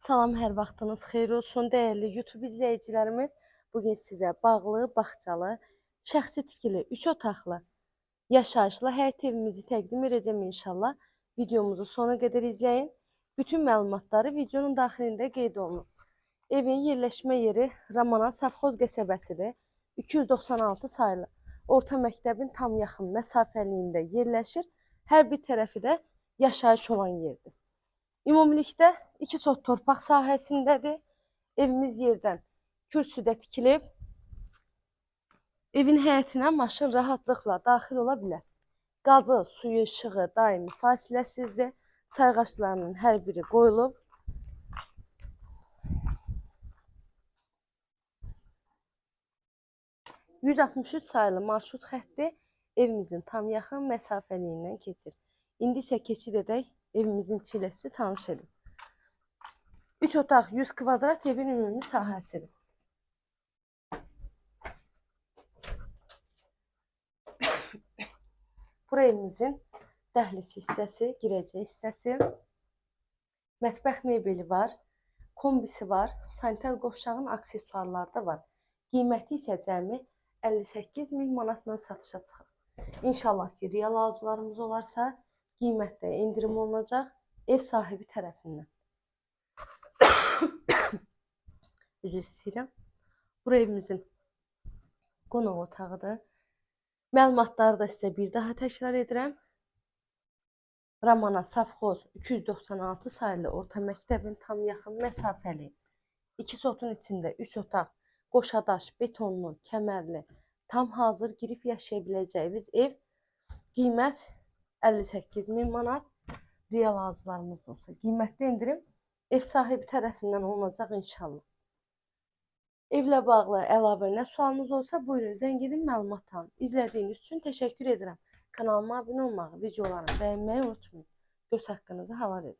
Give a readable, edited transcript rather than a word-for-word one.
Salam, hər vaxtınız xeyir olsun, dəyərli YouTube izləyicilərimiz. Bugün sizə bağlı, bağçalı, şəxsi tikili, 3 otaqlı, yaşayışlı həyət evimizi təqdim edəcəm inşallah. Videomuzu sona qədər izləyin. Bütün məlumatları videonun daxilində qeyd olunub. Evin yerləşmə yeri Ramana Savxoz qəsəbəsidir. 296 sayılı orta məktəbin tam yaxın məsafəliyində yerləşir. Hər bir tərəfi də yaşayış olan yerdir. Ümumilikdə 2 sot torpaq sahəsindədir. Evimiz yerdən kürsüdə tikilib. Evin həyətinə maşın rahatlıqla daxil ola bilər. Qazı, suyu, işığı daimi fasiləsizdir. Sayğaclarının hər biri qoyulub. %63 sayılı marşrut xətti evimizin tam yaxın məsafəliyindən keçir. İndi isə keçid edək evimizin içi tanış edin. 3 otaq 100 kvadrat evin ümumi sahəsidir. Bura evimizin dəhliz hissəsi, girəcək hissəsi. Mətbəx mebeli var, kombisi var, sanitar qovşağın aksesuarları da var. Qiyməti isə cəmi 58.000 manatla satışa çıxır. İnşallah ki, real alıcılarımız olarsa, qiymətdə endirim olunacaq ev sahibi tərəfindən. Üzr istəyirəm. Bura evimizin qonaq otağıdır. Məlumatları da sizə bir daha təkrar edirəm. Ramana Savxoz 296 sayılı orta məktəbin tam yaxın məsafəli. 2 sotun içində 3 otaq, qoşadaş, betonlu, kəmərli, tam hazır girib yaşaya biləcəyiniz ev. Qiymət 58.000 manat. Real alıcılarımız olsa qiymətli endirim ev sahibi tərəfindən olunacaq inşallah. Evlə bağlı əlavə nə sualınız olsa buyurun zəng edin, məlumat alın. İzlədiyiniz üçün təşəkkür edirəm. Kanalıma abunə olmağı, videolarımı bəyənməyi unutmayın. Göz haqqınızı halal edin.